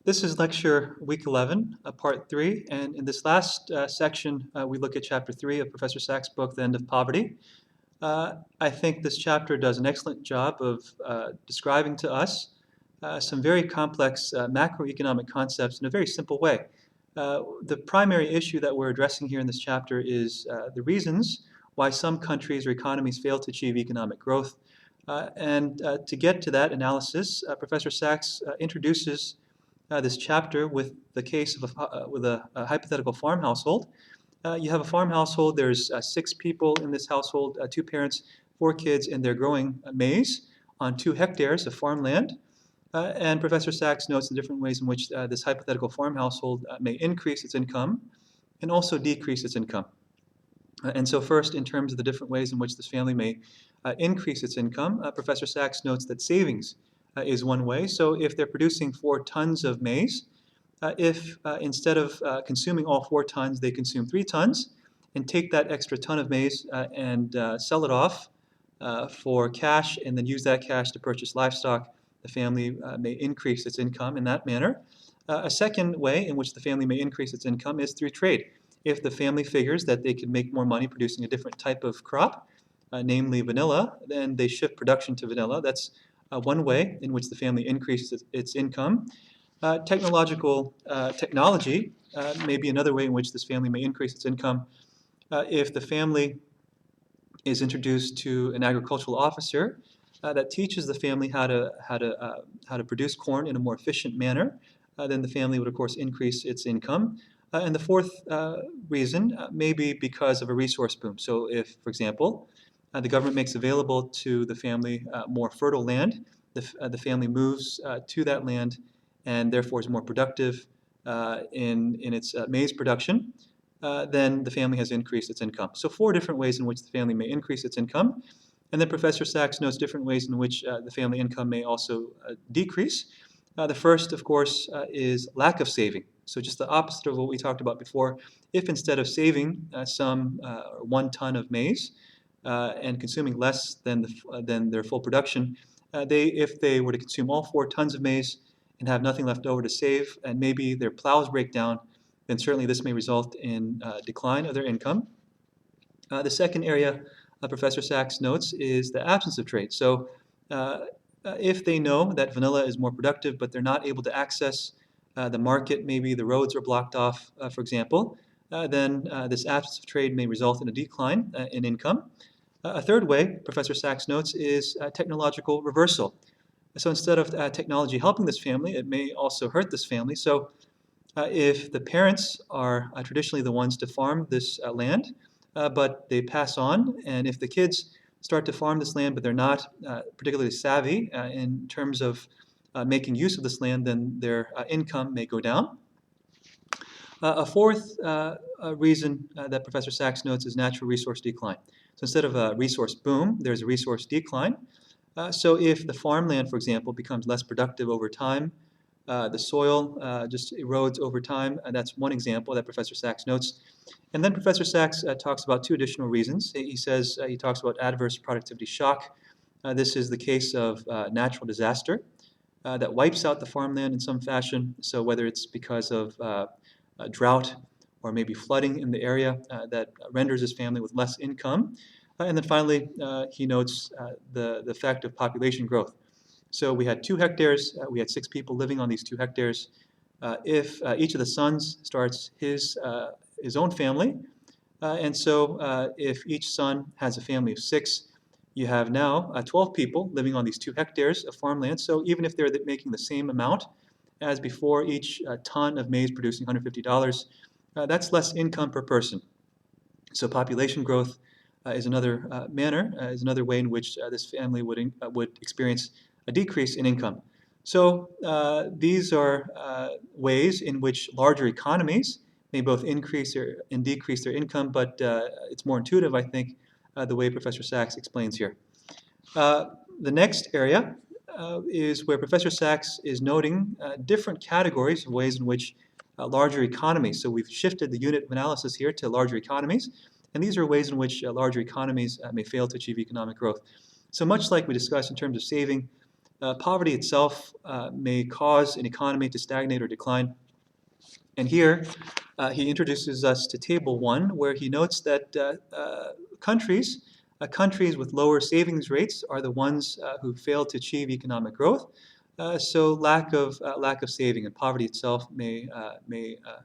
This is lecture week 11, part 3, and in this last section, we look at chapter 3 of Professor Sachs' book, The End of Poverty. I think this chapter does an excellent job of describing to us some very complex macroeconomic concepts in a very simple way. The primary issue that we're addressing here in this chapter is the reasons why some countries or economies fail to achieve economic growth. And to get to that analysis, Professor Sachs introduces this chapter with the case of a hypothetical farm household. You have a farm household, there's 6 people in this household, 2 parents, 4 kids, and they're growing maize on 2 hectares of farmland. And Professor Sachs notes the different ways in which this hypothetical farm household may increase its income and also decrease its income. And so first, in terms of the different ways in which this family may increase its income, Professor Sachs notes that savings is one way. So if they're producing 4 tons of maize, if instead of consuming all 4 tons, they consume 3 tons and take that extra ton of maize and sell it off for cash and then use that cash to purchase livestock, the family may increase its income in that manner. A second way in which the family may increase its income is through trade. If the family figures that they can make more money producing a different type of crop, namely vanilla, then they shift production to vanilla. That's one way in which the family increases its income. Technology may be another way in which this family may increase its income. If the family is introduced to an agricultural officer that teaches the family how to produce corn in a more efficient manner, then the family would of course increase its income. And the fourth reason may be because of a resource boom. So if, for example, the government makes available to the family more fertile land, the family moves to that land and therefore is more productive in its maize production, then the family has increased its income. So 4 different ways in which the family may increase its income. And then Professor Sachs notes different ways in which the family income may also decrease. The first, of course, is lack of saving. So just the opposite of what we talked about before. If instead of saving 1 ton of maize and consuming less than their full production, if they were to consume all 4 tons of maize and have nothing left over to save, and maybe their plows break down, then certainly this may result in decline of their income. The second area Professor Sachs notes is the absence of trade. So if they know that vanilla is more productive, but they're not able to access the market, maybe the roads are blocked off, for example, then this absence of trade may result in a decline in income. A third way, Professor Sachs notes, is technological reversal. So instead of technology helping this family, it may also hurt this family. So if the parents are traditionally the ones to farm this land, but they pass on, and if the kids start to farm this land, but they're not particularly savvy in terms of making use of this land, then their income may go down. A fourth reason that Professor Sachs notes is natural resource decline. So instead of a resource boom, there's a resource decline. So if the farmland, for example, becomes less productive over time, the soil just erodes over time. That's one example that Professor Sachs notes. And then Professor Sachs talks about 2 additional reasons. He says he talks about adverse productivity shock. This is the case of natural disaster that wipes out the farmland in some fashion. So whether it's because of drought or maybe flooding in the area that renders his family with less income. And then finally, he notes the effect of population growth. So we had 2 hectares, we had 6 people living on these 2 hectares. If each of the sons starts his own family, and so if each son has a family of 6, you have now 12 people living on these 2 hectares of farmland. So even if they're making the same amount as before, each ton of maize producing $150, that's less income per person. So population growth is another is another way in which this family would experience a decrease in income. So these are ways in which larger economies may both increase and decrease their income, but it's more intuitive, I think, the way Professor Sachs explains here. The next area is where Professor Sachs is noting different categories of ways in which larger economies, so we've shifted the unit of analysis here to larger economies, and these are ways in which larger economies may fail to achieve economic growth. So much like we discussed in terms of saving, Poverty itself may cause an economy to stagnate or decline. And here he introduces us to Table 1, where he notes that countries countries with lower savings rates are the ones who fail to achieve economic growth. So lack of saving and poverty itself may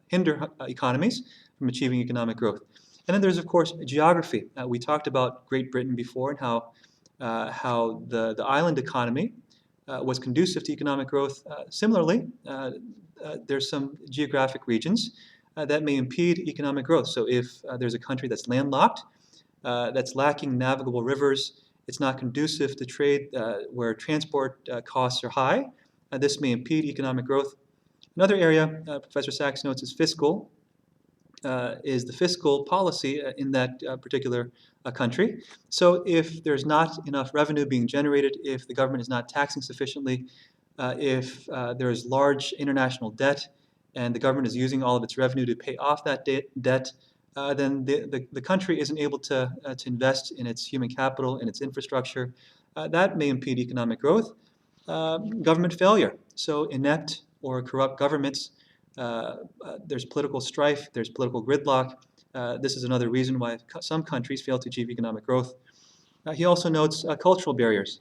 hinder economies from achieving economic growth. And then there's of course geography. We talked about Great Britain before and how the island economy was conducive to economic growth. Similarly, there's some geographic regions that may impede economic growth. So if there's a country that's landlocked, that's lacking navigable rivers, it's not conducive to trade where transport costs are high, this may impede economic growth. Another area Professor Sachs notes is the fiscal policy in that particular country. So if there's not enough revenue being generated, if the government is not taxing sufficiently, if there is large international debt and the government is using all of its revenue to pay off that debt, then the country isn't able to invest in its human capital and its infrastructure. That may impede economic growth. Government failure. So inept or corrupt governments, there's political strife, there's political gridlock. This is another reason why some countries fail to achieve economic growth. He also notes cultural barriers.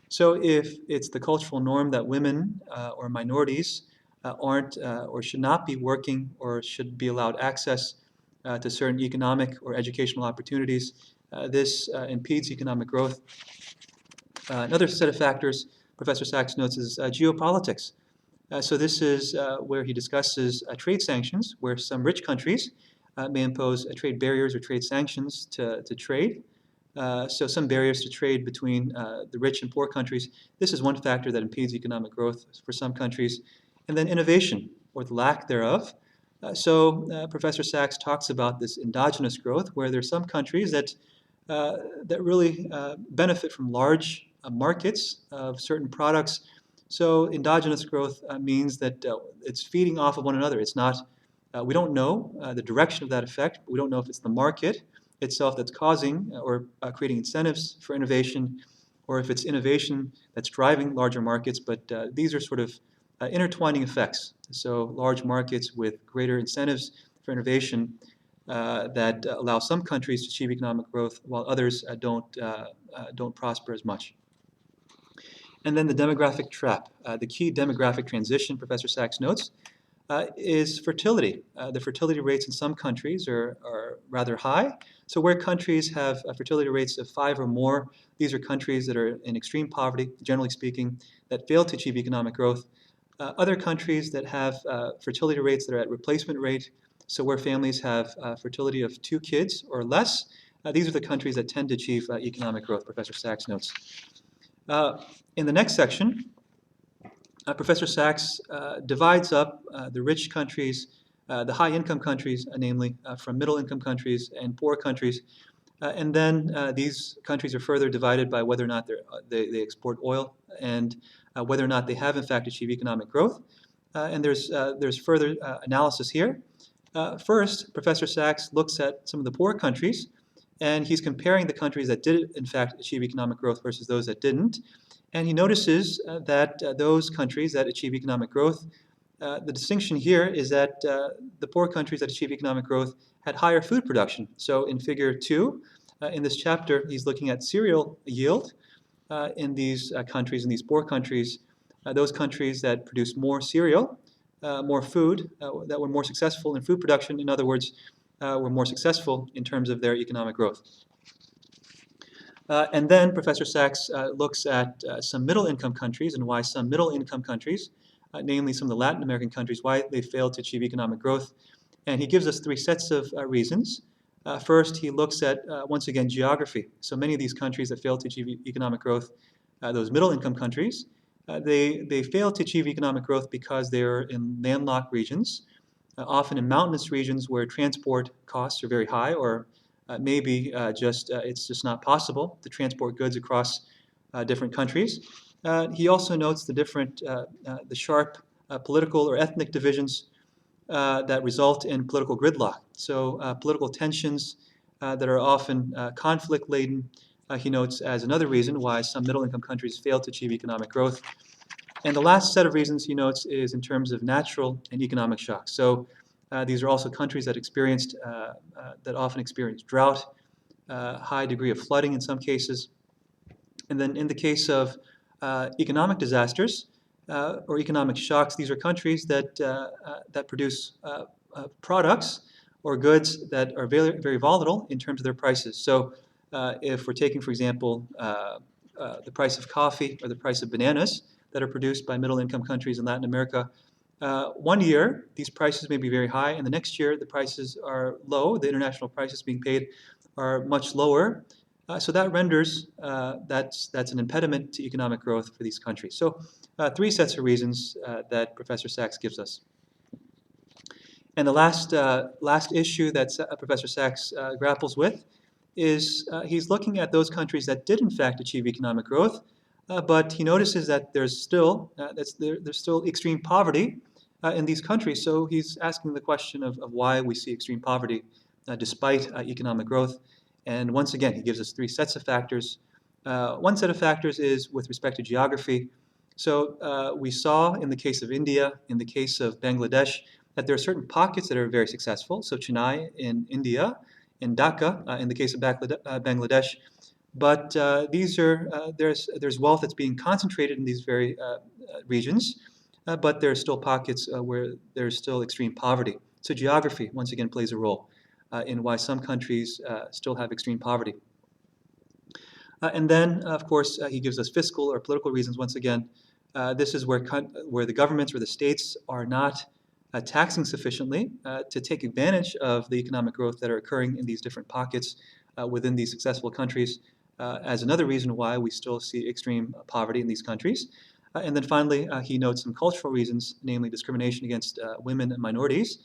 So if it's the cultural norm that women or minorities aren't or should not be working or should be allowed access to certain economic or educational opportunities, this impedes economic growth. Another set of factors Professor Sachs notes is geopolitics. So this is where he discusses trade sanctions, where some rich countries may impose trade barriers or trade sanctions to trade. So some barriers to trade between the rich and poor countries. This is one factor that impedes economic growth for some countries. And then innovation, or the lack thereof. Professor Sachs talks about this endogenous growth, where there are some countries that really benefit from large markets of certain products. So endogenous growth means that it's feeding off of one another. It's not, we don't know the direction of that effect. We don't know if it's the market itself that's causing or creating incentives for innovation, or if it's innovation that's driving larger markets. But these are sort of intertwining effects. So large markets with greater incentives for innovation that allow some countries to achieve economic growth, while others don't prosper as much. And then the demographic trap. The key demographic transition, Professor Sachs notes, is fertility. The fertility rates in some countries are rather high. So where countries have fertility rates of 5 or more, these are countries that are in extreme poverty, generally speaking, that fail to achieve economic growth. Other countries that have fertility rates that are at replacement rate, so where families have fertility of 2 kids or less, these are the countries that tend to achieve economic growth, Professor Sachs notes. In the next section, Professor Sachs divides up the rich countries, the high-income countries, namely, from middle-income countries and poor countries. And then these countries are further divided by whether or not they export oil and whether or not they have, in fact, achieved economic growth. And there's further analysis here. First, Professor Sachs looks at some of the poor countries, and he's comparing the countries that did, in fact, achieve economic growth versus those that didn't. And he notices that those countries that achieve economic growth, the distinction here is that the poor countries that achieve economic growth had higher food production. So in Figure 2, in this chapter, he's looking at cereal yield in these countries, in these poor countries, those countries that produce more cereal, more food, that were more successful in food production, in other words, were more successful in terms of their economic growth. And then Professor Sachs looks at some middle-income countries and why some middle-income countries, namely some of the Latin American countries, why they failed to achieve economic growth. And he gives us 3 sets of reasons. First, he looks at, once again, geography. So many of these countries that failed to achieve economic growth, those middle-income countries, they failed to achieve economic growth because they're in landlocked regions, often in mountainous regions where transport costs are very high, or maybe it's just not possible to transport goods across different countries. He also notes the sharp political or ethnic divisions that result in political gridlock. So political tensions that are often conflict-laden, he notes as another reason why some middle-income countries fail to achieve economic growth. And the last set of reasons he notes is in terms of natural and economic shocks. So these are also countries that often experience drought, high degree of flooding in some cases. And then in the case of economic disasters or economic shocks, these are countries that produce products or goods that are very, very volatile in terms of their prices. So if we're taking, for example, the price of coffee or the price of bananas that are produced by middle-income countries in Latin America, one year these prices may be very high, and the next year the prices are low. The international prices being paid are much lower. So that renders that's an impediment to economic growth for these countries. So three sets of reasons that Professor Sachs gives us. And the last issue that Professor Sachs grapples with is he's looking at those countries that did in fact achieve economic growth, but he notices that there's still extreme poverty in these countries. So he's asking the question of why we see extreme poverty despite economic growth. And once again, he gives us three sets of factors. One set of factors is with respect to geography. So we saw in the case of India, in the case of Bangladesh, that there are certain pockets that are very successful. So Chennai in India, in Dhaka in the case of Bangladesh. But there's wealth that's being concentrated in these very regions, but there are still pockets where there's still extreme poverty. So geography, once again, plays a role in why some countries still have extreme poverty. And then, of course, he gives us fiscal or political reasons. Once again, this is where the governments or the states are not taxing sufficiently to take advantage of the economic growth that are occurring in these different pockets within these successful countries as another reason why we still see extreme poverty in these countries. And then finally, he notes some cultural reasons, namely discrimination against women and minorities,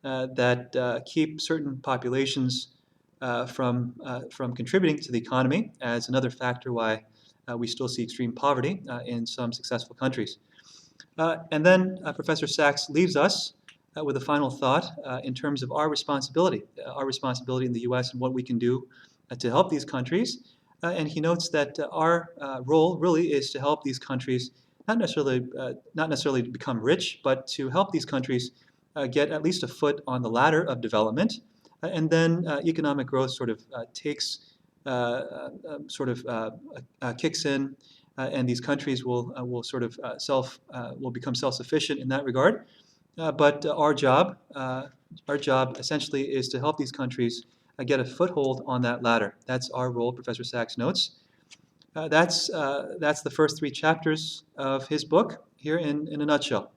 that keep certain populations from contributing to the economy as another factor why we still see extreme poverty in some successful countries. And then Professor Sachs leaves us with a final thought in terms of our responsibility in the U.S. and what we can do to help these countries. And he notes that our role really is to help these countries not necessarily to become rich, but to help these countries get at least a foot on the ladder of development, and then economic growth sort of kicks in, and these countries will become self-sufficient in that regard. But our job essentially is to help these countries get a foothold on that ladder. That's our role, Professor Sachs notes. That's the first three chapters of his book here in a nutshell.